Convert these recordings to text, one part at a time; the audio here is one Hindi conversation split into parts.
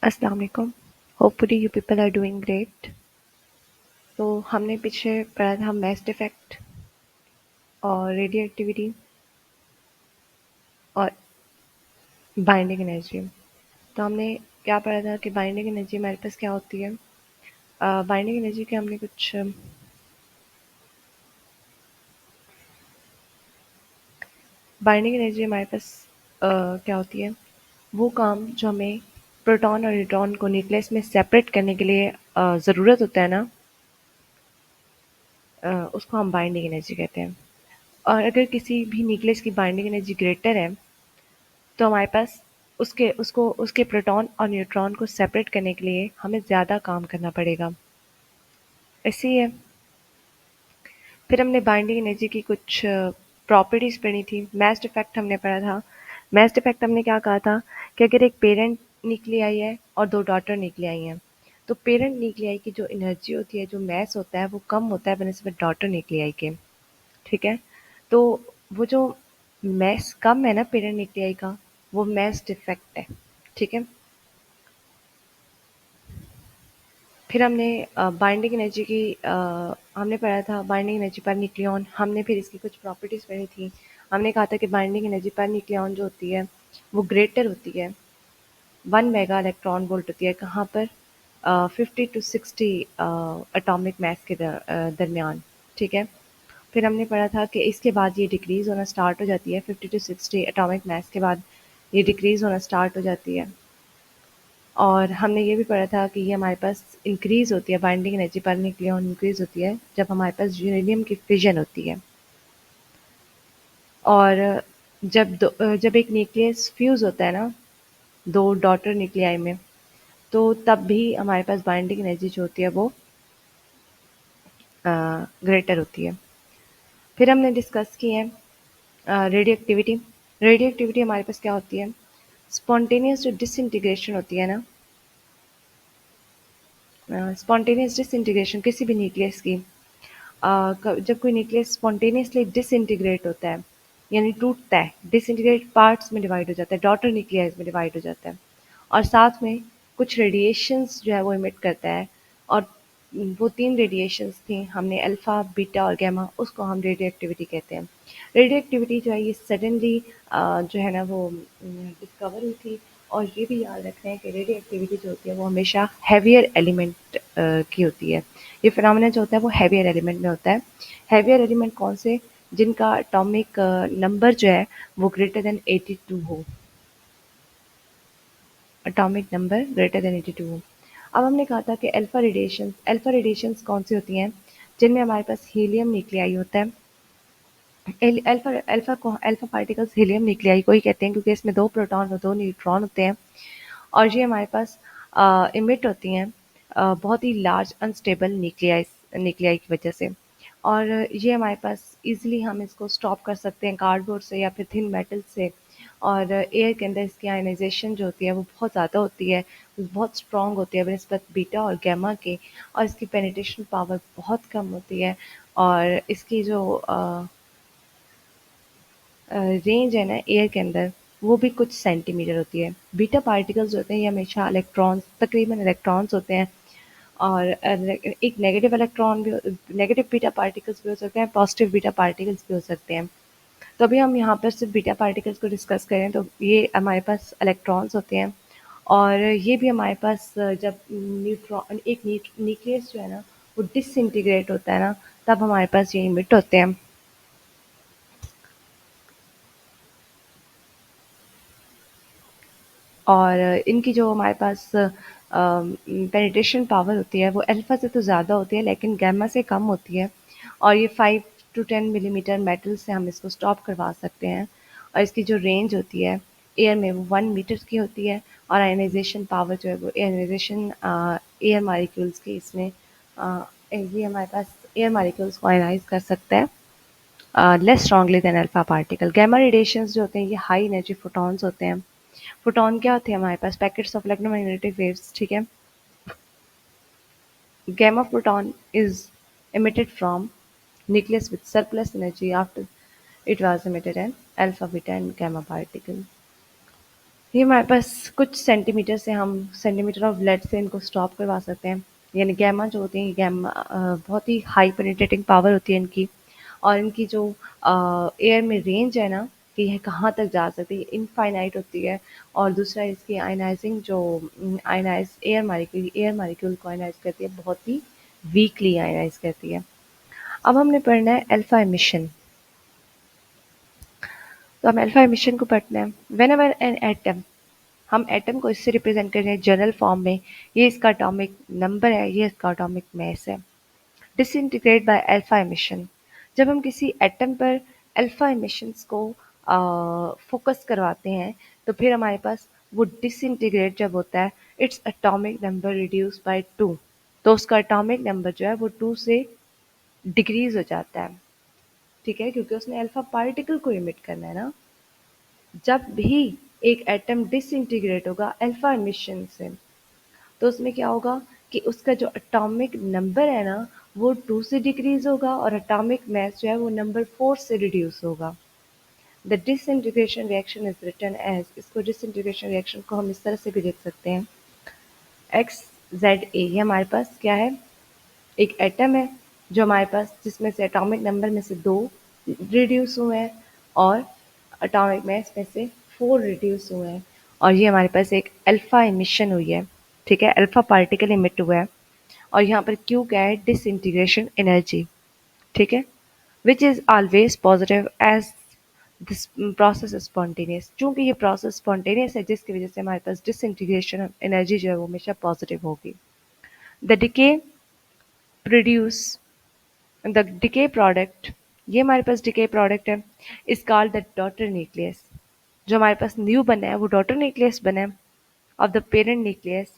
अस्सलाम वालेकुम। Hopefully you people are doing great. तो हमने पीछे पढ़ा था मैस डिफेक्ट और रेडियो एक्टिविटी और बाइंडिंग एनर्जी। तो हमने क्या पढ़ा था कि बाइंडिंग एनर्जी हमारे पास क्या होती है। बाइंडिंग एनर्जी के हमने कुछ बाइंडिंग एनर्जी हमारे पास क्या होती है, वो काम जो हमें प्रोटॉन और न्यूट्रॉन को न्यूक्लियस में सेपरेट करने के लिए ज़रूरत होता है ना, उसको हम बाइंडिंग एनर्जी कहते हैं। और अगर किसी भी न्यूक्लियस की बाइंडिंग एनर्जी ग्रेटर है तो हमारे पास उसके प्रोटॉन और न्यूट्रॉन को सेपरेट करने के लिए हमें ज़्यादा काम करना पड़ेगा। ऐसे ही है। फिर हमने बाइंडिंग एनर्जी की कुछ प्रॉपर्टीज़ पढ़ी थी। मैस इफेक्ट हमने पढ़ा था। मैस इफेक्ट हमने क्या कहा था कि अगर एक पेरेंट न्यूक्लियाई है और दो डॉटर न्यूक्लियाई हैं, तो पेरेंट न्यूक्लियाई की जो एनर्जी होती है, जो मैस होता है, वो कम होता है बनस्बत डॉटर न्यूक्लियाई के। ठीक है। तो वो जो मैस कम है ना पेरेंट न्यूक्लियाई का, वो मैस डिफेक्ट है। ठीक है। फिर हमने बाइंडिंग एनर्जी की हमने पढ़ा था बाइंडिंग एनर्जी पर न्यूक्लियॉन। हमने फिर इसकी कुछ प्रॉपर्टीज़ पढ़ी थी। हमने कहा था कि बाइंडिंग एनर्जी पर न्यूक्लियॉन जो होती है वो ग्रेटर होती है, 1 मेगा इलेक्ट्रॉन वोल्ट होती है। कहाँ पर? 50 to 60 एटॉमिक मास के दरमियान। ठीक है। फिर हमने पढ़ा था कि इसके बाद ये डिक्रीज़ होना स्टार्ट हो जाती है। 50 to 60 एटॉमिक मास के बाद ये डिक्रीज़ होना स्टार्ट हो जाती है। और हमने ये भी पढ़ा था कि ये हमारे पास इंक्रीज़ होती है, बाइंडिंग एनर्जी पर न्यूक्लियॉन इंक्रीज़ होती है जब हमारे पास यूरेनियम की फिजन होती है। और जब एक न्यूक्लियस फ्यूज़ होता है ना, दो डॉटर न्यूक्लियाई में, तो तब भी हमारे पास बाइंडिंग एनर्जी जो होती है वो ग्रेटर होती है। फिर हमने डिस्कस की है रेडियो एक्टिविटी। रेडियो एक्टिविटी हमारे पास क्या होती है? स्पॉन्टेनियस जो डिसइंटीग्रेशन होती है ना, स्पॉन्टेनियस डिसइंटीग्रेशन किसी भी न्यूक्लियस की, जब कोई न्यूक्लियस स्पॉन्टेनियसली डिसइंटीग्रेट होता है, यानी टूटता है, डिसइंटीग्रेट पार्ट्स में डिवाइड हो जाता है, डॉटर न्यूक्लियस में डिवाइड हो जाता है, और साथ में कुछ रेडिएशंस जो है वो इमिट करता है। और वो 3 रेडिएशंस थी, हमने अल्फ़ा, बीटा और गामा, उसको हम रेडियो एक्टिविटी कहते हैं। रेडियो एक्टिविटी जो है ये सडनली जो है ना वो डिस्कवर हुई थी। और ये भी याद रखना है कि रेडियो एक्टिविटी जो होती है वो हमेशा हैवियर एलिमेंट की होती है। ये फिनोमेना जो होता है वो हैवियर एलिमेंट में होता है। हैवियर एलिमेंट कौन से? जिनका एटॉमिक नंबर जो है वो ग्रेटर देन 82 हो। एटॉमिक नंबर ग्रेटर देन 82 हो। अब हमने कहा था कि अल्फा रेडिएशंस कौन सी होती हैं? जिनमें हमारे पास हीलियम न्यूक्लियाई होता है। अल्फा अल्फा को अल्फा पार्टिकल्स हीलियम न्यूक्लियाई को ही कहते हैं, क्योंकि इसमें 2 प्रोटॉन और 2 न्यूट्रॉन होते हैं। और ये हमारे पास इमिट होती हैं बहुत ही लार्ज अनस्टेबल न्यूक्लियाई की वजह से। और ये हमारे पास इजीली हम इसको स्टॉप कर सकते हैं कार्डबोर्ड से या फिर थिन मेटल से। और एयर के अंदर इसकी आयनाइजेशन जो होती है वो बहुत ज़्यादा होती है, बहुत स्ट्रॉन्ग होती है बनस्बत बीटा और गैमा के। और इसकी पेनिट्रेशन पावर बहुत कम होती है। और इसकी जो रेंज है ना एयर के अंदर, वो भी कुछ सेंटीमीटर होती है। बीटा पार्टिकल्स होते हैं ये हमेशा इलेक्ट्रॉन्स, तकरीबन इलेक्ट्रॉन्स होते हैं। और एक नेगेटिव बीटा पार्टिकल्स भी हो सकते हैं, पॉजिटिव बीटा पार्टिकल्स भी हो सकते हैं। तो अभी हम यहाँ पर सिर्फ बीटा पार्टिकल्स को डिस्कस करें तो ये हमारे पास इलेक्ट्रॉन्स होते हैं। और ये भी हमारे पास जब न्यूट्रॉन एक न्यूक्लियस जो है ना वो डिसइंटीग्रेट होता है ना, तब हमारे पास ये इमिट होते हैं। और इनकी जो हमारे पास पेनिट्रेशन पावर होती है वो अल्फ़ा से तो ज़्यादा होती है लेकिन गामा से कम होती है। और ये 5 to 10 मिलीमीटर मेटल से हम इसको स्टॉप करवा सकते हैं। और इसकी जो रेंज होती है एयर में वो 1 मीटर की होती है। और आयनाइजेशन पावर जो है वो आयनाइजेशन एयर मालिक्यूल्स की इसमें ये हमारे पास एयर मालिक्यूल्स को आयनाइज कर सकता है less strongly than alpha particle. Gamma radiations जो होते हैं ये हाई एनर्जी फोटॉन्स होते हैं। फोटॉन क्या होते हैं? हमारे पास पैकेट्स ऑफ इलेक्ट्रोमैग्नेटिक वेव्स। ठीक है। Gamma photon is emitted from nucleus with surplus energy after it was emitted an alpha, beta and gamma particle. ये हमारे पास कुछ सेंटीमीटर से हम सेंटीमीटर ऑफ लेड से इनको स्टॉप करवा सकते हैं। यानी गैमा जो होती है, गैमा बहुत ही हाई पेनिट्रेटिंग पावर होती है इनकी। और इनकी जो एयर में रेंज है ना, कि यह कहाँ तक जा सकती है, इनफाइनाइट होती है। और दूसरा इसकी आयनाइजिंग जो आयनाइज एयर मालिक्यूल को आयनाइज करती है, बहुत ही वीकली आयनाइज करती है। अब हमने पढ़ना है अल्फा एमिशन। तो हम अल्फा एमिशन को पढ़ते हैं। वेन एवर एन एटम, हम एटम को इससे रिप्रेजेंट कर रहे हैं जनरल फॉर्म में। ये इसका एटॉमिक नंबर है, ये इसका एटॉमिक मास है। डिसइंटीग्रेट बाय अल्फा एमिशन, जब हम किसी एटम पर अल्फा एमिशंस को फोकस करवाते हैं, तो फिर हमारे पास वो डिसइंटीग्रेट जब होता है, its atomic number reduce by 2। तो उसका एटॉमिक नंबर जो है वो 2 से डिक्रीज हो जाता है। ठीक है, क्योंकि उसने अल्फा पार्टिकल को इमिट करना है ना। जब भी एक एटम डिसइंटीग्रेट होगा अल्फा एमिशन से, तो उसमें क्या होगा कि उसका जो एटॉमिक नंबर है ना, वो 2 से डिक्रीज होगा और एटॉमिक मास जो है वो नंबर 4 से रिड्यूस होगा। The disintegration reaction is written as, इसको डिसइंटीग्रेशन रिएक्शन को हम इस तरह से भी लिख सकते हैं, एक्स जेड ए। ये हमारे पास क्या है, एक एटम है जो हमारे पास, जिसमें से एटॉमिक नंबर में से 2 रिड्यूस हुए हैं और एटॉमिक मास में से 4 रिड्यूस हुए हैं। और ये हमारे पास एक अल्फा इमिशन हुई है। ठीक है, अल्फा पार्टिकल इमिट हुआ है। और यहाँ पर क्यू क्या है, डिसइंटीग्रेशन एनर्जी। ठीक है, which is always positive as this process is spontaneous. चूंकि ये प्रोसेस स्पॉन्टेनियस है, जिसकी वजह से हमारे पास डिसइंटीग्रेशन एनर्जी जो है वो हमेशा पॉजिटिव होगी। The decay produce the decay product, ये हमारे पास डिके प्रोडक्ट है, is called the daughter nucleus. जो हमारे पास न्यू बना है वो डॉटर न्यूक्लियस बना है ऑफ द पेरेंट न्यूक्लियस।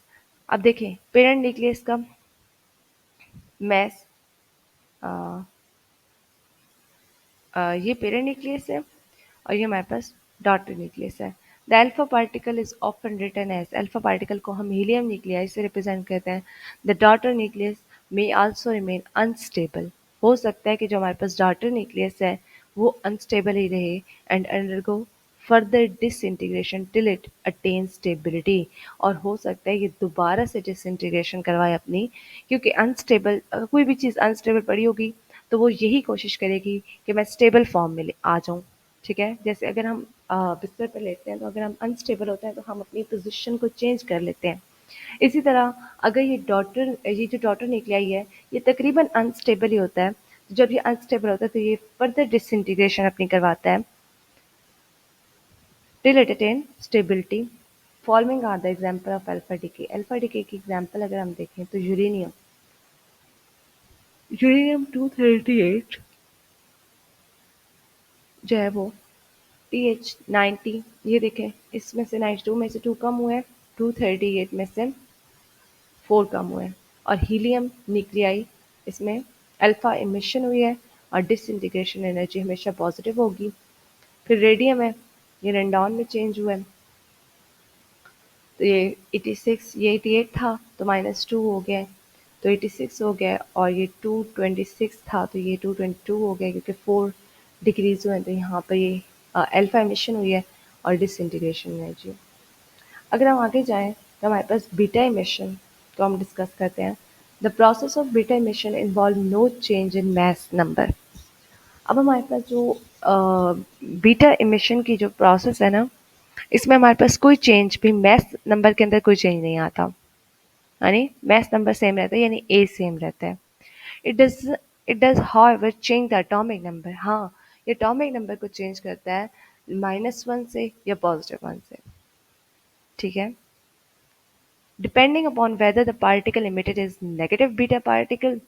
अब देखें, पेरेंट न्यूक्लियस का मैस, ये पेरेंट न्यूक्लियस है और ये हमारे पास डॉटर न्यूक्लियस है। The alpha particle is often written as, alpha particle को हम हीलियम न्यूक्लियाई से रिप्रेजेंट करते हैं। The daughter nucleus may also remain unstable, हो सकता है कि जो हमारे पास डॉटर न्यूक्लियस है वो अनस्टेबल ही रहे and undergo further disintegration till it attain stability. और हो सकता है ये दोबारा से डिसइंटीग्रेशन करवाए अपनी, क्योंकि अनस्टेबल, कोई भी चीज़ अनस्टेबल पड़ी होगी तो वो यही कोशिश करेगी कि मैं स्टेबल फॉर्म में आ जाऊँ। ठीक है, जैसे अगर हम बिस्तर पर लेटते हैं, तो अगर हम अनस्टेबल होते हैं तो हम अपनी पोजीशन को चेंज कर लेते हैं। इसी तरह अगर ये जो डॉटर न्यूक्लियाई है, ये तकरीबन अनस्टेबल ही होता है। जब ये अनस्टेबल होता है तो ये फर्दर डिसइंटीग्रेशन अपनी करवाता है till it attain stability. Following are the example of alpha decay. Alpha decay की एग्जांपल अगर हम देखें तो यूरेनियम, यूरेनियम 238 जो है वो TH90, ये देखें, इसमें से 92 में से 2 कम हुए हैं, 238 में से 4 कम हुए हैं। और हीलियम न्यूक्लियाई, इसमें अल्फा इमिशन हुई है और डिसइंटीग्रेशन एनर्जी हमेशा पॉजिटिव होगी। फिर रेडियम है, ये रेंडॉन में चेंज हुआ है, तो ये 86, ये 88 था तो -2 हो गया है, तो 86 हो गया। और ये 226 था तो ये 222 हो गया, क्योंकि 4 डिक्रीज हुए हैं, तो यहाँ पर ये अल्फा इमिशन हुई है और डिसइंटीग्रेशन एनर्जी। अगर हम आगे जाएं तो हमारे पास बीटा इमिशन को हम डिस्कस करते हैं। The process of beta emission involve no change in mass number. अब हमारे पास जो बीटा इमिशन की जो प्रोसेस है ना, इसमें हमारे पास कोई चेंज भी मास नंबर के अंदर कोई चेंज नहीं आता। यानी मास नंबर सेम रहता है, यानी ए सेम रहता है। It does it does however change the atomic number. हाँ, ये एटॉमिक नंबर को चेंज करता है -1 से या +1 से। ठीक है, depending upon whether the particle emitted is negative beta particle,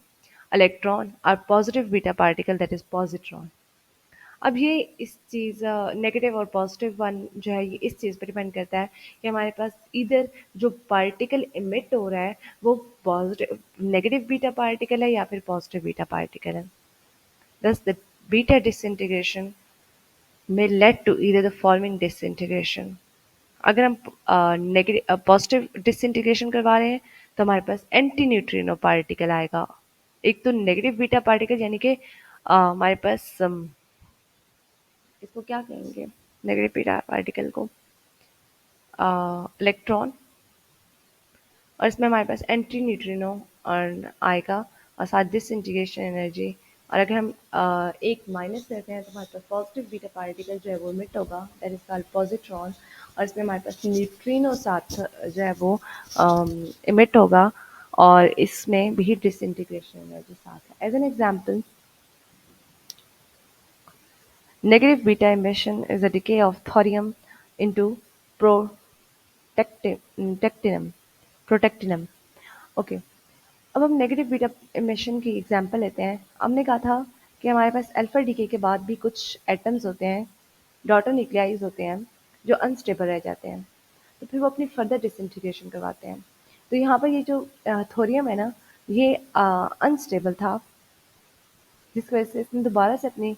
electron, or positive beta particle, that is positron। अब ये इस चीज़ नेगेटिव और पॉजिटिव वन जो है, ये इस चीज़ पर डिपेंड करता है कि हमारे पास इधर जो पार्टिकल इमिट हो रहा है वो पॉजिटिव नेगेटिव बीटा पार्टिकल है या फिर पॉजिटिव बीटा पार्टिकल है। दस the beta disintegration may lead to either the following disintegration। अगर हम नेगेटिव पॉजिटिव डिसइंटीग्रेशन करवा रहे हैं तो हमारे पास एंटी न्यूट्रिनो पार्टिकल आएगा। एक तो नेगेटिव बीटा पार्टिकल, यानी कि हमारे पास इसको क्या कहेंगे, नेगेटिव बीटा पार्टिकल को इलेक्ट्रॉन, और इसमें हमारे पास एंटी न्यूट्रिनो और आएगा, और साथ डिसइंटीग्रेशन एनर्जी। और अगर हम एक माइनस लेते हैं तो हमारे पास पॉजिटिव बीटा पार्टिकल जो है वो इमिट होगा, दैट इज कॉल्ड पॉजिट्रॉन। और इसमें हमारे पास न्यूट्रिनो साथ जो है वो इमिट होगा, और इसमें भी डिसइंटीग्रेशन एनर्जी साथ है। As an example, negative beta emission is a decay of thorium into protactinium. Protactinium. Okay, अब हम नेगेटिव बीटा इमिशन की एग्जांपल लेते हैं। हमने कहा था कि हमारे पास अल्फा डीके के बाद भी कुछ एटम्स होते हैं, डॉटर न्यूक्लियाइज होते हैं, जो अनस्टेबल रह जाते हैं, तो फिर वो अपनी फर्दर डिसइंटीग्रेशन करवाते हैं। तो यहाँ पर ये जो थोरियम है ना, ये अनस्टेबल था, जिसकी वजह से इसने दोबारा से अपनी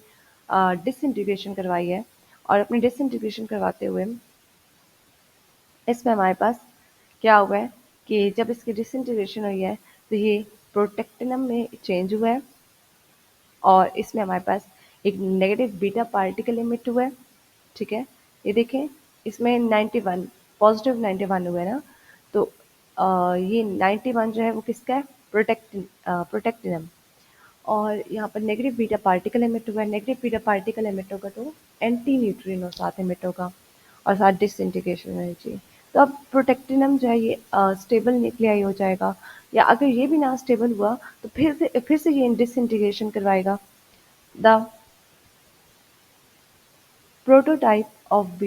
डिसइंटीग्रेशन करवाई है। और अपनी डिसइंटीग्रेशन करवाते हुए इसमें हमारे पास क्या हुआ है कि जब इसकी डिसइंटीग्रेशन हुई है तो ये प्रोटेक्टिनम में चेंज हुआ है, और इसमें हमारे पास एक नेगेटिव बीटा पार्टिकल इमिट हुआ है। ठीक है, ये देखें, इसमें 91 पॉजिटिव 91 हुआ है ना, तो ये 91 जो है वो किसका है, प्रोटेक्टिनम। और यहाँ पर नेगेटिव बीटा पार्टिकल एमिट हुआ है, नेगेटिव बीटा पार्टिकल एमिट होगा तो एंटी न्यूट्रिनो साथ एमिट होगा, और साथ डिसइंटीग्रेशन एनर्जी। तो अब प्रोटेक्टिनम जो है ये स्टेबल न्यूक्लियाई हो जाएगा, या अगर ये भी ना स्टेबल हुआ तो फिर से ये डिसइंटीग्रेशन करवाएगा। The prototype of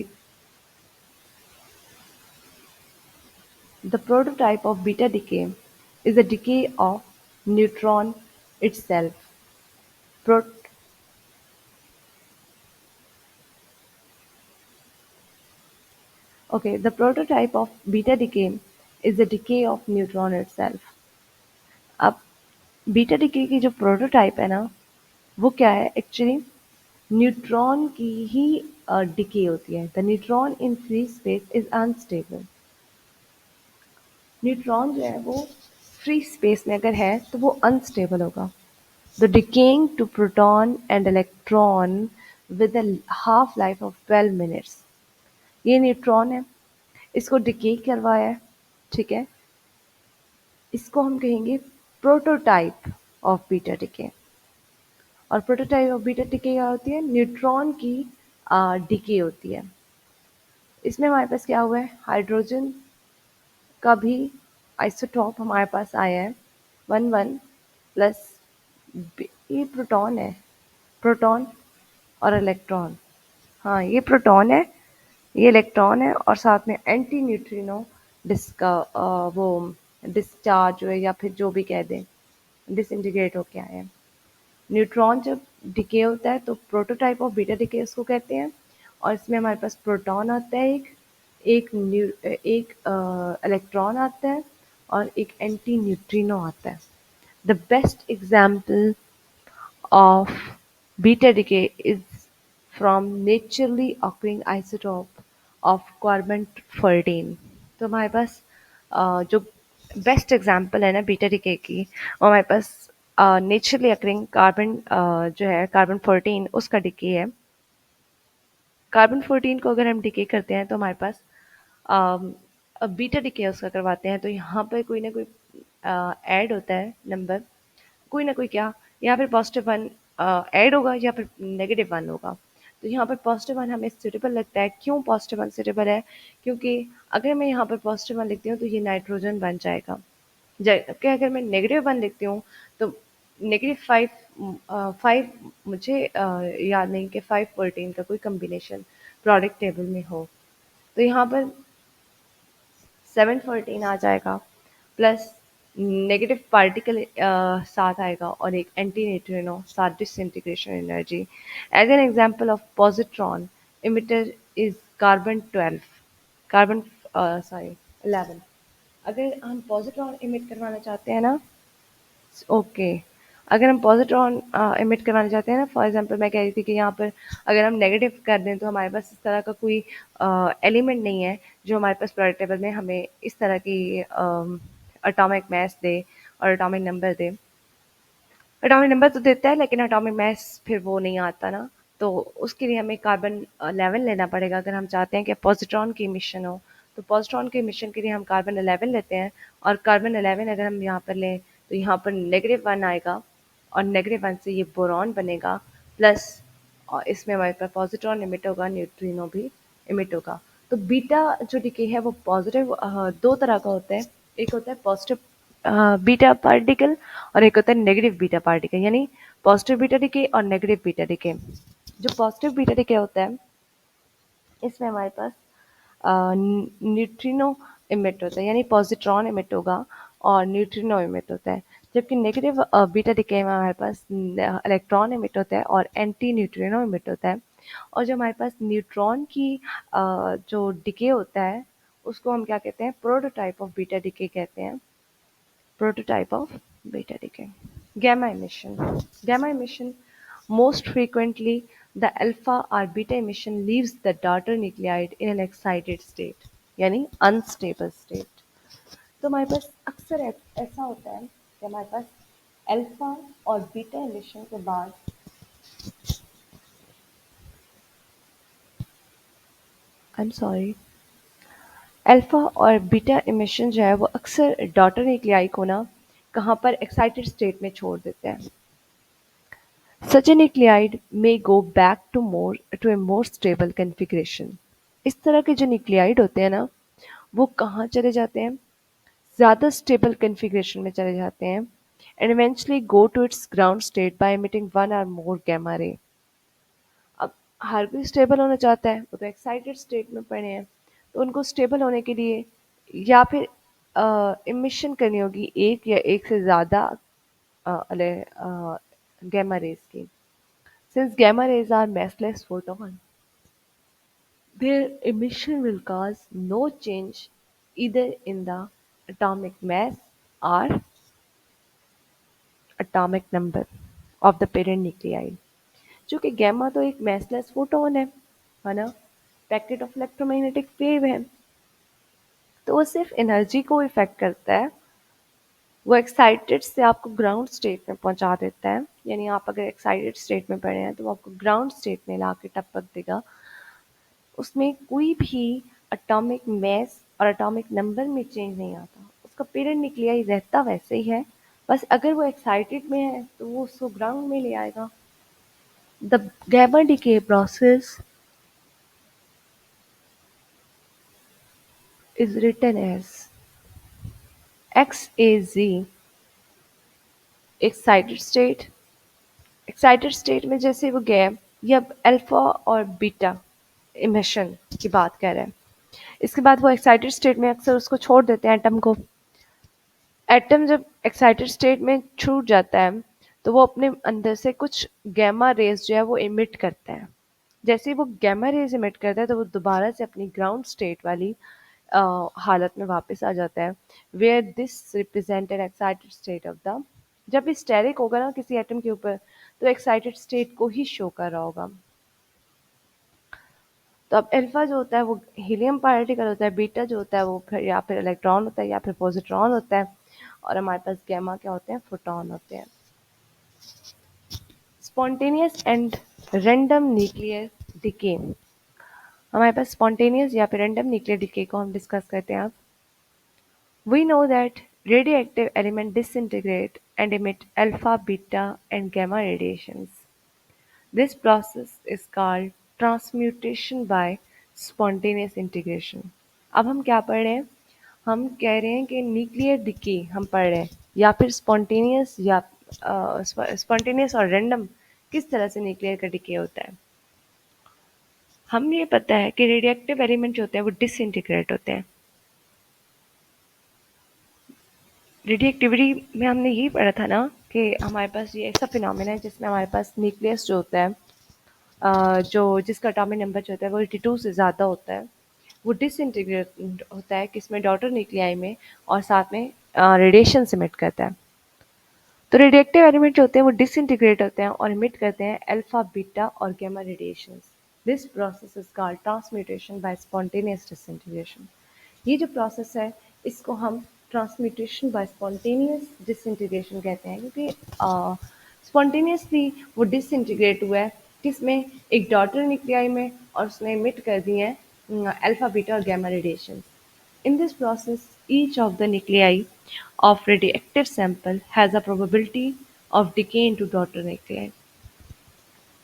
the prototype of beta decay is the decay of neutron itself. Pro- okay, the prototype of beta decay is the decay of neutron itself. अब बीटा डिके की जो प्रोटोटाइप है ना, वो क्या है एक्चुअली, न्यूट्रॉन की ही डिके होती है। The neutron in free space is unstable. Neutron जो है वो फ्री स्पेस में अगर है तो वो अनस्टेबल होगा। The decaying to proton and electron with a half life of 12 minutes. ये न्यूट्रॉन है, इसको डिके करवाया है। ठीक है, इसको हम कहेंगे प्रोटोटाइप ऑफ बीटा डिके। और प्रोटोटाइप ऑफ बीटा डिके क्या होती है, न्यूट्रॉन की डिके होती है। इसमें हमारे पास क्या हुआ है, हाइड्रोजन का भी आइसोटॉप हमारे पास आया है, 11 प्लस, ये प्रोटॉन है, प्रोटॉन और इलेक्ट्रॉन। हाँ, ये प्रोटॉन है, ये इलेक्ट्रॉन है, और साथ में एंटी न्यूट्रिनो डिस्का वो डिस्चार्ज हुए, या फिर जो भी कह दें, डिसइंटीग्रेट होके आए हैं। न्यूट्रॉन जब डिके होता है तो प्रोटोटाइप ऑफ बीटा डिके उसको कहते हैं, और इसमें हमारे पास प्रोटॉन आता है, एक इलेक्ट्रॉन आता है, और एक एंटी न्यूट्रिनो आता है। The best example of beta decay is from naturally occurring isotope of carbon-14। तो हमारे पास जो बेस्ट एग्जांपल है ना बीटा डिके की, वो हमारे पास नेचुरली अकरिंग कार्बन जो है कार्बन 14 उसका डिके है। कार्बन 14 को अगर हम डिके करते हैं तो हमारे पास बीटा डिके उसका करवाते हैं, तो यहाँ पर कोई ना कोई ऐड होता है नंबर, कोई ना कोई क्या, यहाँ पर +1 ऐड होगा या फिर -1 होगा। तो यहाँ पर +1 हमें सूटेबल लगता है। क्यों +1 सूटेबल है, क्योंकि अगर मैं यहाँ पर +1 लिखती हूँ तो ये नाइट्रोजन बन जाएगा, जबकि अगर मैं -1 लिखती हूँ तो -5 मुझे याद नहीं कि 5 14 का कोई कम्बिनेशन प्रोडक्ट टेबल में हो। तो यहाँ पर 7 14 आ जाएगा, प्लस नेगेटिव पार्टिकल साथ आएगा, और एक एंटी न्यूट्रिनो साथ disintegration energy. As an example of positron emitter is carbon 12, carbon sorry 11। अगर हम पॉजिट्रॉन इमिट करवाना चाहते हैं ना, ओके, अगर हम पॉजिट्रॉन इमिट करवाना चाहते हैं ना, फॉर एग्जांपल मैं कह रही थी कि यहाँ पर अगर हम नेगेटिव कर दें तो हमारे पास इस तरह का कोई एलिमेंट नहीं है जो हमारे पास पीरियोडिक टेबल में हमें इस तरह की एटॉमिक मास दे और एटॉमिक नंबर दे। एटॉमिक नंबर तो देता है लेकिन एटॉमिक मास फिर वो नहीं आता ना, तो उसके लिए हमें कार्बन 11 लेना पड़ेगा अगर हम चाहते हैं कि पॉजिट्रॉन की इमिशन हो। तो पॉजिट्रॉन के इमिशन के लिए हम कार्बन 11 लेते हैं, और कार्बन 11 अगर हम यहाँ पर लें तो यहाँ पर -1 आएगा, और -1 से ये बोरॉन बनेगा प्लस, और इसमें हमारे पास पॉजिट्रॉन इमिट होगा, न्यूट्रिनो भी इमिट होगा। तो बीटा जो डिके है वो पॉजिटिव दो तरह का होता है, एक होता है पॉजिटिव बीटा पार्टिकल और एक होता है नेगेटिव बीटा पार्टिकल, यानी पॉजिटिव बीटा डिके और नेगेटिव बीटा डिके। जो पॉजिटिव बीटा डिके होता है इसमें हमारे पास न्यूट्रिनो इमिट होता है, यानी पॉजिट्रॉन इमिट होगा और न्यूट्रिनो इमिट होता है। जबकि नेगेटिव बीटा डिके में हमारे पास इलेक्ट्रॉन इमिट होता है और एंटी न्यूट्रिनो इमिट होता है। और जो हमारे पास न्यूट्रॉन की जो डिके होता है उसको हम क्या कहते हैं, प्रोटोटाइप ऑफ बीटा डिके कहते हैं, prototype of beta decay. Gamma emission. Gamma emission, most frequently the alpha or beta emission leaves the daughter nuclide in an excited state, यानी unstable state. तो हमारे पास अक्सर ऐसा होता है कि हमारे पास अल्फा और बीटा एमिशन के बाद आई एम सॉरी अल्फा और बीटा इमिशन जो है वो अक्सर डॉटर न्यूक्लियाई को ना कहाँ पर एक्साइटेड स्टेट में छोड़ देते हैं। Such a nuclide may go back to a more stable configuration. इस तरह के जो न्यूक्लियाइड होते हैं ना वो कहाँ चले जाते हैं, ज़्यादा स्टेबल कन्फिग्रेशन में चले जाते हैं, and eventually go to its ground state by emitting one or more gamma ray. अब हर कोई स्टेबल होना चाहता है, वो तो एक्साइटेड स्टेट में पड़े हैं, तो उनको स्टेबल होने के लिए या फिर इमिशन करनी होगी एक या एक से ज़्यादा गैमा रेज की। Since gamma rays are massless photons, their emission will cause no change either in the atomic mass or atomic number of the parent nuclide. चूंकि गैमा तो एक massless photon है ना, पैकेट ऑफ इलेक्ट्रोमैग्नेटिक वेव है, तो वो सिर्फ एनर्जी को इफेक्ट करता है, वो एक्साइटेड से आपको ग्राउंड स्टेट में पहुंचा देता है, यानी आप अगर एक्साइटेड स्टेट में पड़े हैं तो वो आपको ग्राउंड स्टेट में ला के टपक देगा। उसमें कोई भी एटॉमिक मास और एटॉमिक नंबर में चेंज नहीं आता, उसका पेरेंट न्यूक्लियाई रहता वैसे ही है, बस अगर वो एक्साइटेड में है तो वो उसको ग्राउंड में ले आएगा। The gamma decay process is written as XAZ excited state. Excited state में जैसे वो गया, ये अब अल्फा और बीटा इमिशन की बात कर रहे हैं, इसके बाद वो एक्साइटेड स्टेट में अक्सर उसको छोड़ देते हैं एटम को। एटम जब एक्साइटेड स्टेट में छूट जाता है तो वो अपने अंदर से कुछ गैमा रेज जो है वो इमिट करता है। जैसे ही वो गैमा रेज इमिट करता है तो वो दोबारा से अपनी ग्राउंड स्टेट वाली हालत में वापस आ जाता है, where this represented excited state of the. जब भी स्टेरिक होगा ना किसी एटम के ऊपर तो एक्साइटेड स्टेट को ही शो कर रहा होगा। तो अब अल्फा जो होता है वो हीलियम पार्टिकल होता है, बीटा जो होता है वो फिर या फिर इलेक्ट्रॉन होता है या फिर पॉजिट्रॉन होता है, और हमारे पास गैमा क्या होते हैं, फोटॉन होते हैं। Spontaneous and random nuclear decay. हमारे पास स्पॉन्टेनियस या फिर रैंडम न्यूक्लियर डिके को हम डिस्कस करते हैं अब। We know that radioactive elements disintegrate and emit alpha, beta, and gamma radiations. This process is called transmutation by spontaneous integration. अब हम क्या पढ़ रहे हैं, हम कह रहे हैं कि न्यूक्लियर डिके हम पढ़ रहे हैं, या फिर स्पॉन्टेनियस या स्पॉन्टेनियस और रैंडम किस तरह से न्यूक्लियर का डिके होता है। हम ये पता है कि रेडियोएक्टिव एलिमेंट जो होते हैं वो डिसइंटीग्रेट होते हैं। रेडियोएक्टिविटी में हमने यही पढ़ा था ना कि हमारे पास ये ऐसा फिनोमेना है जिसमें हमारे पास न्यूक्लियस जो होता है जो जिसका एटॉमिक नंबर जो होता है वो 82 से ज़्यादा होता है, वो डिसइंटीग्रेट होता है किसमें, डॉटर न्यूक्लियाई में, और साथ में रेडिएशन इमिट करता है। तो रेडियोएक्टिव एलिमेंट जो होते हैं वो डिसइंटीग्रेट होते हैं और इमिट करते हैं अल्फा, बीटा और gamma radiations. This process is called transmutation by spontaneous disintegration. ये जो प्रोसेस है इसको हम ट्रांसम्यूटेशन बाय स्पॉन्टेनियस डिसइंटीग्रेशन कहते हैं, क्योंकि स्पॉन्टेनियसली वो डिसइंटीग्रेट हुआ है किसमें, एक डॉटर न्यूक्लियाई में, और उसने इमिट कर दिए हैं अल्फा, बीटा और gamma radiation. In this process, each of the nuclei of radioactive sample has a probability of decay into daughter nuclei.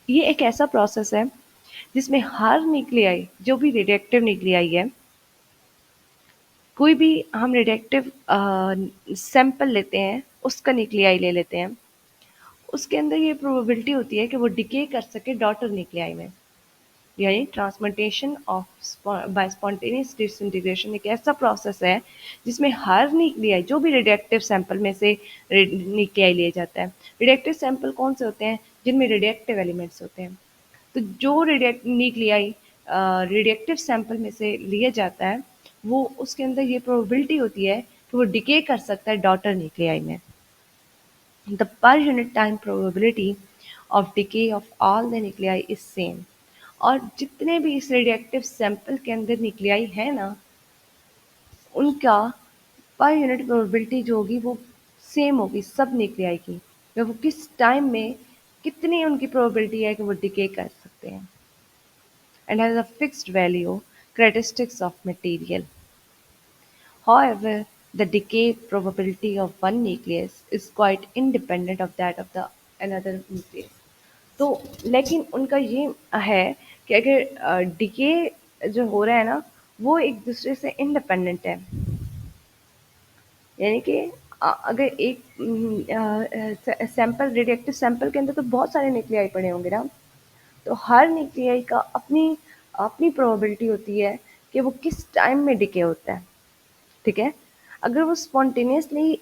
ये एक ऐसा प्रोसेस है जिसमें हर न्यूक्लियाई जो भी रेडिएक्टिव न्यूक्लियाई है, कोई भी हम रेडिएक्टिव सैंपल लेते हैं, उसका न्यूक्लियाई ले लेते हैं, उसके अंदर ये प्रोबेबिलिटी होती है कि वो डिके कर सके डॉटर न्यूक्लियाई में। यानी transmutation of by spontaneous disintegration एक ऐसा प्रोसेस है जिसमें हर न्यूक्लियाई जो भी रेडिएक्टिव सैंपल में से न्यूक्लियाई लिया जाता है। रेडिएक्टिव सैंपल कौन से होते हैं? जिनमें रेडिएक्टिव एलिमेंट्स होते हैं। तो जो न्यूक्लियाई रेडिएक्टिव सैंपल में से लिया जाता है, वो उसके अंदर ये प्रोबेबिलिटी होती है कि वो डिके कर सकता है डॉटर न्यूक्लियाई में। The per unit time probability of decay of all the nuclei is same। और जितने भी इस रेडिएक्टिव सैंपल के अंदर न्यूक्लियाई है ना, उनका पर यूनिट प्रोबेबिलिटी जो होगी वो सेम होगी सब न्यूक्लियाई की। वो किस टाइम में कितनी उनकी प्रोबेबिलिटी है कि वो डिके कर सकते हैं, and has a fixed value characteristics of material। However, the decay probability of one nucleus is quite independent of that of the another nucleus। तो लेकिन उनका ये है कि अगर डिके जो हो रहा है ना, वो एक दूसरे से इंडिपेंडेंट है। यानी कि अगर एक सैंपल रेडिएक्टिव सैंपल के अंदर तो बहुत सारे न्यूक्लियाई पड़े होंगे ना, तो हर न्यूक्लियाई का अपनी अपनी प्रोबेबिलिटी होती है कि वो किस टाइम में डिके होता है। ठीक है? अगर वो स्पॉन्टेनियसली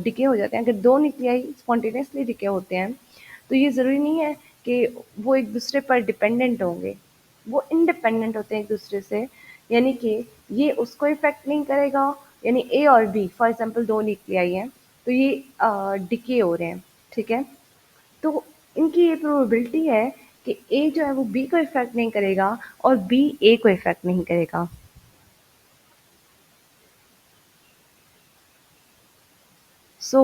डिके हो जाते हैं, अगर 2 न्यूक्लियाई स्पॉन्टेनियसली डिके होते हैं, तो ये ज़रूरी नहीं है कि वो एक-दूसरे पर डिपेंडेंट होंगे। वो इंडिपेंडेंट होते हैं एक-दूसरे से, यानी कि ये उसको इफ़ेक्ट नहीं करेगा, यानी ए और बी फॉर एग्ज़ाम्पल 2 न्यूक्लियाई हैं, तो ये डिके हो रहे हैं, ठीक है? तो इनकी ये प्रोबेबिलिटी है कि ए जो है वो बी को इफ़ेक्ट नहीं करेगा और बी ए को इफ़ेक्ट नहीं करेगा। So,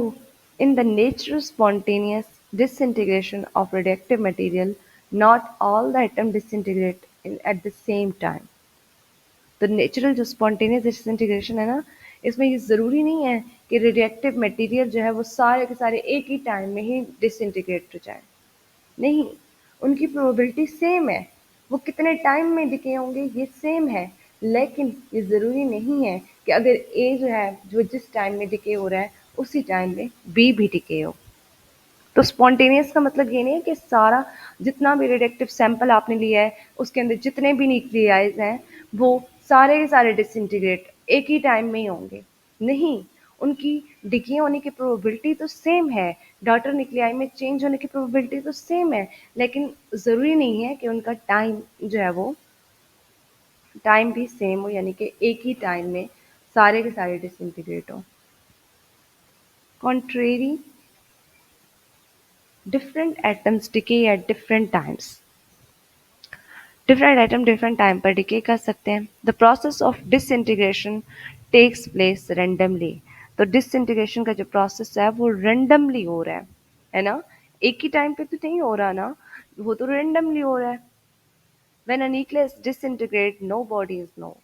in the natural spontaneous disintegration of radioactive material, not all the atoms disintegrate at the same time। तो नेचुरल जो स्पॉन्टेनियस डिसइंटीग्रेशन है ना, इसमें ये ज़रूरी नहीं है कि रेडिएक्टिव मटेरियल जो है वो सारे के सारे एक ही टाइम में ही डिसइंटीग्रेट हो जाए। नहीं, उनकी प्रोबेबिलिटी सेम है। वो कितने टाइम में डिके होंगे ये सेम है, लेकिन ये ज़रूरी नहीं है कि अगर ए जो है जो जिस टाइम में डिके हो रहा है उसी टाइम में बी भी डिके हो। तो स्पॉन्टेनियस का मतलब ये नहीं है कि सारा जितना भी रेडिएक्टिव सैंपल आपने लिया है उसके अंदर जितने भी न्यूक्लियाइज हैं वो सारे के सारे डिसइंटीग्रेट एक ही टाइम में ही होंगे। नहीं, उनकी डिके होने की प्रोबेबिलिटी तो सेम है, डॉटर न्यूक्लियाई में चेंज होने की प्रोबेबिलिटी तो सेम है, लेकिन ज़रूरी नहीं है कि उनका टाइम जो है वो टाइम भी सेम हो, यानी कि एक ही टाइम में सारे के सारे डिसइंटीग्रेट हो। Contrary different atoms decay at different times। Different atom different time पर डिके कर सकते हैं। The process of disintegration takes place randomly. तो डिसइंटीग्रेशन का जो प्रोसेस है वो रेंडमली हो रहा है ना? एक ही टाइम पे तो नहीं हो रहा ना, वो तो रेंडमली हो रहा है। When a nucleus disintegrate nobody is know.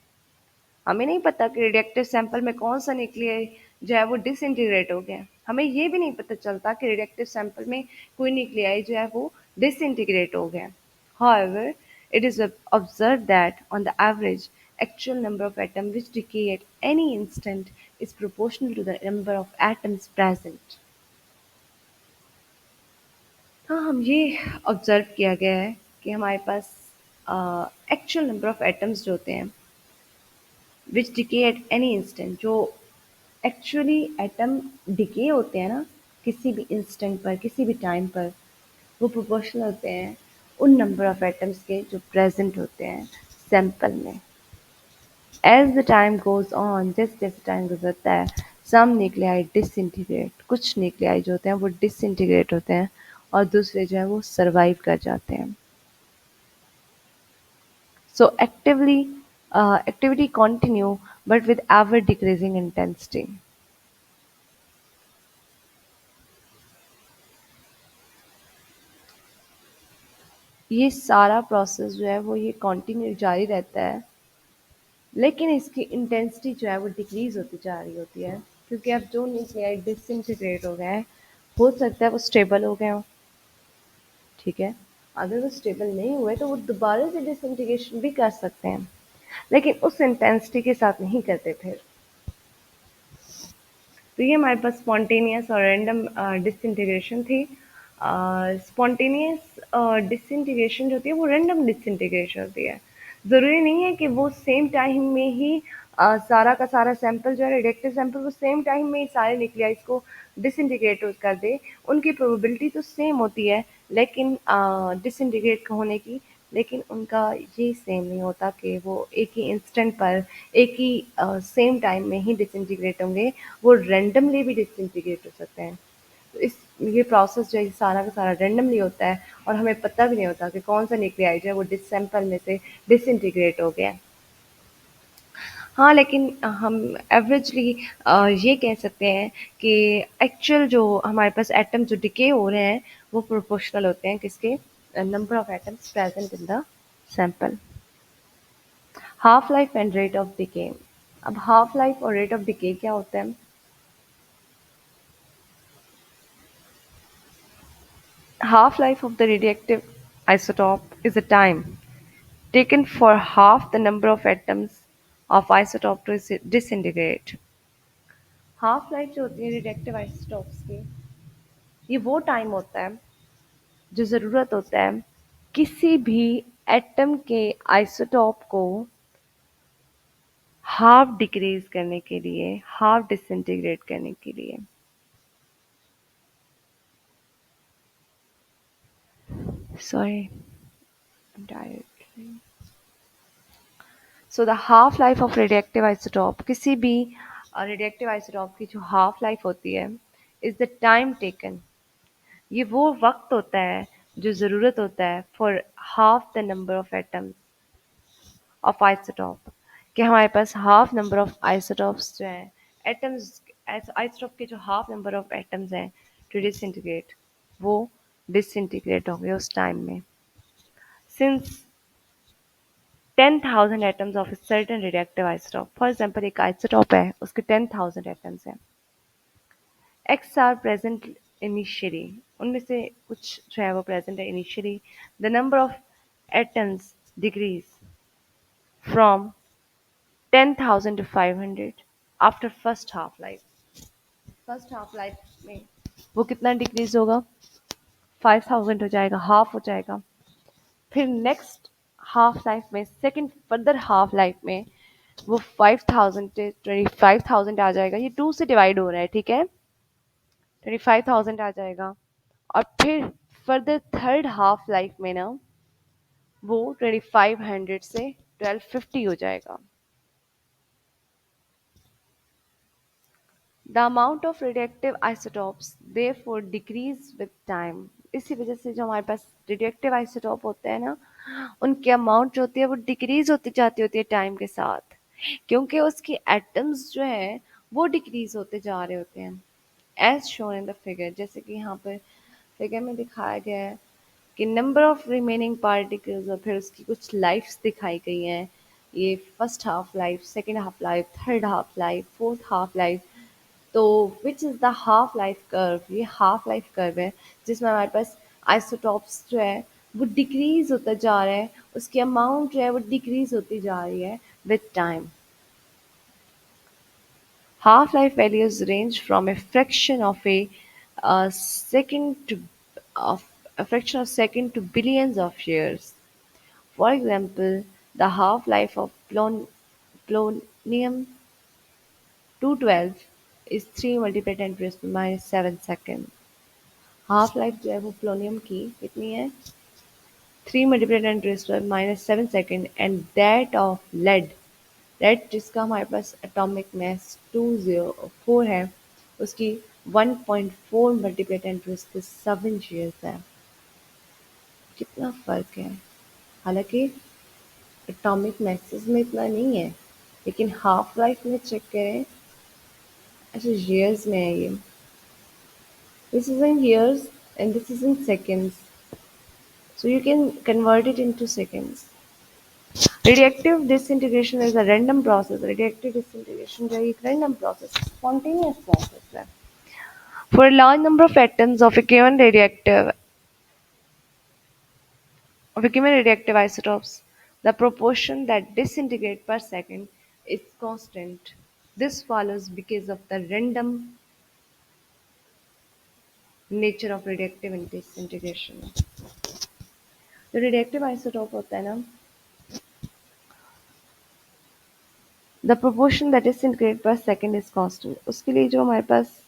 हमें नहीं पता कि रेडिएक्टिव सैंपल में कौन सा न्यूक्लियाई जो है वो डिसइंटीग्रेट हो गया। हमें ये भी नहीं पता चलता कि रेडिएक्टिव सैंपल में कोई न्यूक्लियाई जो है वो डिसइंटीग्रेट हो गया। However, it is observed that on the average, actual number of atoms which decay at any instant is proportional to the number of atoms present। हाँ, हम ये ऑब्जर्व किया गया है कि हमारे पास एक्चुअल नंबर ऑफ एटम्स जो होते हैं विच डिके एट एनी इंस्टेंट, जो एक्चुअली एटम डिके होते हैं ना किसी भी इंस्टेंट पर, किसी भी टाइम पर, वो प्रोपोर्शनल होते हैं उन नंबर ऑफ एटम्स के जो प्रेजेंट होते हैं सैंपल में। As the time goes on, जैसे जैसे टाइम गुजरता है, सम न्यूक्लियाई डिसइंटीग्रेट, कुछ न्यूक्लियाई जो होते हैं वो डिसइंटीग्रेट होते हैं और दूसरे जो है वो सर्वाइव कर जाते हैं। सो activity continue but with ever decreasing intensity. ये सारा प्रोसेस जो है वो ये कंटिन्यू जारी रहता है, लेकिन इसकी इंटेंसिटी जो है वो डिक्रीज होती जा रही होती है, क्योंकि अब जो न्यूक्लियाई डिसइंटीग्रेट हो गए हैं, हो सकता है वो स्टेबल हो गए हों। ठीक है, अगर वो स्टेबल नहीं हुए तो वो दोबारा से डिसइंटीग्रेशन भी कर सकते हैं, लेकिन उस इंटेंसिटी के साथ नहीं करते फिर। तो ये हमारे पास स्पॉन्टेनियस और रैंडम डिसइंटीग्रेशन थी। स्पॉन्टेनियस डिसइंटीग्रेशन जो होती है वो रैंडम डिसइंटीग्रेशन होती है। ज़रूरी नहीं है कि वो सेम टाइम में ही सारा का सारा सैंपल जो है रिएक्टिव सैंपल वो सेम टाइम में ही सारे न्यूक्लियाइज को डिसइंटीग्रेट कर दे। उनकी प्रोबेबिलिटी तो सेम होती है, लेकिन डिसइंटीग्रेट होने की, लेकिन उनका ये सेम नहीं होता कि वो एक ही इंस्टेंट पर एक ही सेम टाइम में ही डिसइंटीग्रेट होंगे। वो रैंडमली भी डिसइंटीग्रेट हो सकते हैं। तो इस ये प्रोसेस जो है सारा का सारा रैंडमली होता है, और हमें पता भी नहीं होता कि कौन सा न्यूक्लियाइड जो है वो डिस सैंपल में से डिसइंटीग्रेट हो गया है। हाँ, लेकिन हम एवरेजली ये कह सकते हैं कि एक्चुअल जो हमारे पास एटम जो डिके हो रहे हैं वो प्रोपोर्शनल होते हैं किसके, number of atoms present in the sample. Half life and rate of decay. अब हाफ लाइफ और रेट ऑफ डिके क्या होता है? Half life of the radioactive isotope is the time taken for half the number of atoms of isotope to disintegrate. Half life जो होती है रिडक्टिव आइसोटॉप्स की, ये वो टाइम होता है जो ज़रूरत होता है किसी भी एटम के आइसोटॉप को हाफ डिक्रीज करने के लिए, हाफ डिसइंटीग्रेट करने के लिए। Sorry, directly. So the half life of radioactive isotope, किसी भी रेडिएक्टिव आइसोटॉप की जो हाफ लाइफ होती है, इज द टाइम टेकन, ये वो वक्त होता है जो ज़रूरत होता है for half the number of atoms of isotope, कि हमारे पास हाफ नंबर ऑफ आइसोटॉप्स जो हैं, एटम्स, आइसोटॉप के जो हाफ नंबर ऑफ एटम्स हैं टू डिसइंटीग्रेट, वो डिसइंटीग्रेट होंगे उस टाइम में। Since 10,000 atoms of a certain reactive isotope. For example, एक isotope है, उसके 10,000 atoms हैं। X are present initially. उनमें से कुछ जो है वो present है initially. The number of atoms decrease from 10,000 to 500 after first half life. First half life में वो कितना decrease होगा? 5,000 हो जाएगा, half हो जाएगा। फिर नेक्स्ट हाफ लाइफ में, सेकंड फर्दर हाफ लाइफ में वो 5,000 से 25,000 आ जाएगा। ये 2 से डिवाइड हो रहा है, ठीक है, 25,000 आ जाएगा। और फिर फर्दर थर्ड हाफ लाइफ में ना वो 2500 से 1250 हो जाएगा। The amount of radioactive isotopes therefore decrease with time. इसी वजह से जो हमारे पास रेडिएक्टिव आइसोटॉप होते हैं ना, उनकी अमाउंट जो होती है वो डिक्रीज होती जाती होती है टाइम के साथ, क्योंकि उसकी एटम्स जो है वो डिक्रीज होते जा रहे होते हैं, as shown in the figure. जैसे कि यहाँ पर फिगर में दिखाया गया है कि नंबर ऑफ रिमेनिंग पार्टिकल्स, और फिर उसकी कुछ लाइफ्स दिखाई गई हैं। ये first half life, second half life, third half life, fourth half life. तो which is the half life curve, ये हाफ लाइफ कर्व है जिसमें हमारे पास आइसोटॉप्स जो है वो डिक्रीज होता जा रहा है, उसकी अमाउंट जो है वो डिक्रीज होती जा रही है with time. Half life values range from a fraction of a second to of a fraction of second to billions of years. For example, the half life of polonium 212 is 3 multiplied 10 raised to minus 7 seconds. Half life जो है वो पोलोनियम की कितनी है, 3 multiply 10 raise to minus 7 second, and that of lead, lead जिसका हमारे पास एटॉमिक मास 204 है, उसकी 1.4 मल्टीप्लाई 10 रेज़ टू 7 ईयर्स है। कितना फ़र्क है, हालांकि एटॉमिक मैसेज में इतना नहीं है, लेकिन हाफ लाइफ में चेक करें, अच्छा ईयर्स में है ये, this is in years and this is in seconds, so you can convert it into seconds. Reactive disintegration is a random process. Reactive disintegration जो है एक random process, spontaneous process है. For a large number of atoms of a given reactive isotopes, the proportion that disintegrate per second is constant. This follows because of the random nature of reactive disintegration. जो reactive isotope होता है ना, the proportion that disintegrate per second is constant. उसके लिए जो हमारे पास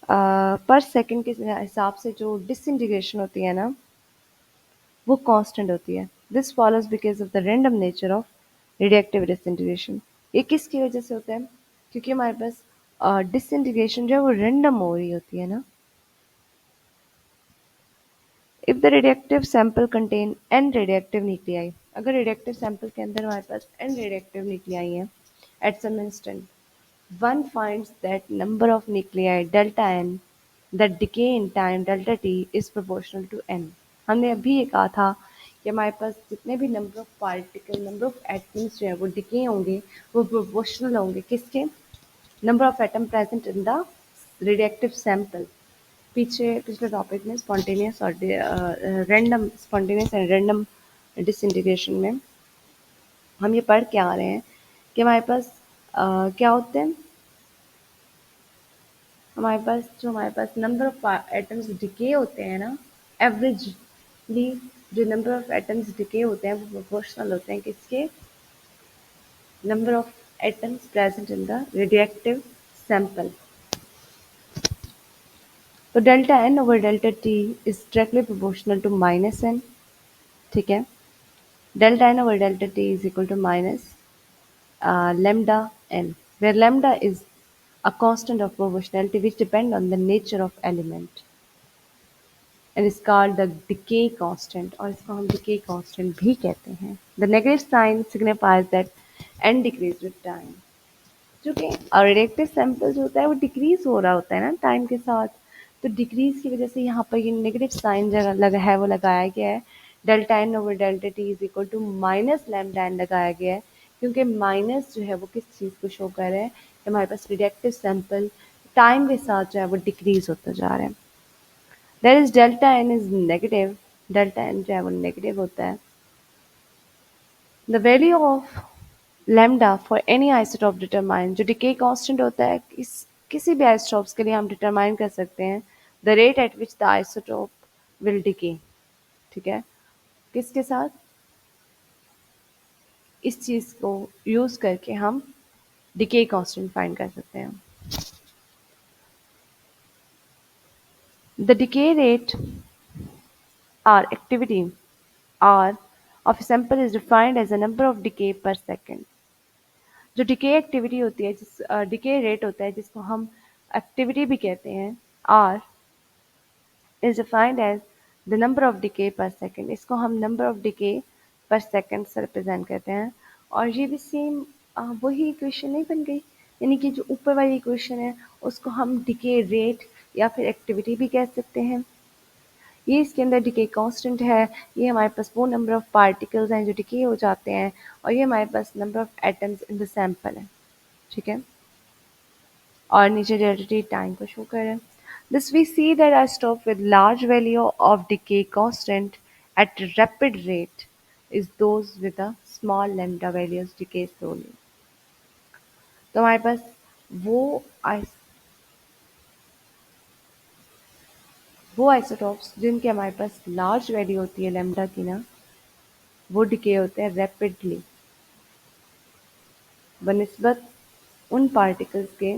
पर सेकंड के हिसाब से जो डिसइंटीग्रेशन होती है ना, वो कांस्टेंट होती है. This follows because of the random nature of radioactive disintegration. ये किसकी वजह से होता है? क्योंकि हमारे पास डिसइंटीग्रेशन जो है वो रैंडम हो रही होती है ना. If the radioactive sample contain N radioactive nuclei, अगर रेडिएक्टिव सैंपल के अंदर हमारे पास एन रेडिएक्टिव न्यूक्लियाई हैं at some instant, one finds that number of nuclei delta n that decay in time delta t is proportional to n. हमने अभी ये कहा था कि हमारे पास जितने भी number of particle, number of atoms जो है वो डिके होंगे, वो प्रोपोर्शनल होंगे किसके? Number of atom present in the radioactive sample. पिछले टॉपिक में स्पॉन्टेनियस और random, spontaneous and random disintegration में हम ये पढ़ के आ रहे हैं कि हमारे पास क्या होते हैं, हमारे पास नंबर ऑफ एटम्स डिके होते हैं ना, एवरेजली जो नंबर ऑफ एटम्स डिके होते हैं वो प्रोपोर्शनल होते हैं किसके? Number of atoms present in the radioactive sample. तो delta N over delta T is directly proportional to minus N. ठीक है, delta N over delta T is equal to minus lambda n, where lambda is a constant of proportionality which depend on the nature of element and is called the decay constant, और इसको हम decay constant भी कहते हैं. The negative sign signifies that n decrease with time. जो कि रेडिएक्टिव सैंपल जो होता है वो डिक्रीज हो रहा होता है ना टाइम के साथ, तो डिक्रीज की वजह से यहाँ पर ये नेगेटिव साइन जगह लगा है, वो लगाया गया है. Delta N over delta T is equal to minus lambda N लगाया गया है, क्योंकि माइनस जो है वो किस चीज़ को शो कर रहा है कि हमारे पास रेडिएक्टिव सैंपल टाइम के साथ जो है वो डिक्रीज होता जा रहा है. There is delta N is negative, delta N जो है वो नेगेटिव होता है. The value of lambda for any isotope determine, जो डिके कांस्टेंट होता है किसी भी आइसोटोप्स के लिए हम डिटरमाइन कर सकते हैं the rate at which the isotope will decay. ठीक है, किसके साथ? इस चीज़ को यूज़ करके हम डिके कांस्टेंट फाइंड कर सकते हैं. The decay rate or activity R of sample is defined as a number of decay per second. जो डिके एक्टिविटी होती है, जिस डिके रेट होता है जिसको हम एक्टिविटी भी कहते हैं, R is defined as the number of decay per second. इसको हम number of decay per second से रिप्रेजेंट करते हैं. और ये भी सेम वही इक्वेशन नहीं बन गई, यानी कि जो ऊपर वाली इक्वेशन है उसको हम डिके रेट या फिर एक्टिविटी भी कह सकते हैं. ये इसके अंदर डिके कांस्टेंट है, ये हमारे पास वो नंबर ऑफ पार्टिकल्स हैं जो डिके हो जाते हैं, और ये हमारे पास number of atoms in the sample है. ठीक है, और नीचे डेल्टा टाइम को शो करें. This we see that isotope with large value of decay constant at rapid rate is those with a small lambda values decay slowly. तो हमारे पास वो आइस वो आइसोटॉप्स जिनके हमारे पास लार्ज वैल्यू होती है लैम्डा की ना, वो डिके होते हैं रैपिडली बनिस्बत उन पार्टिकल्स के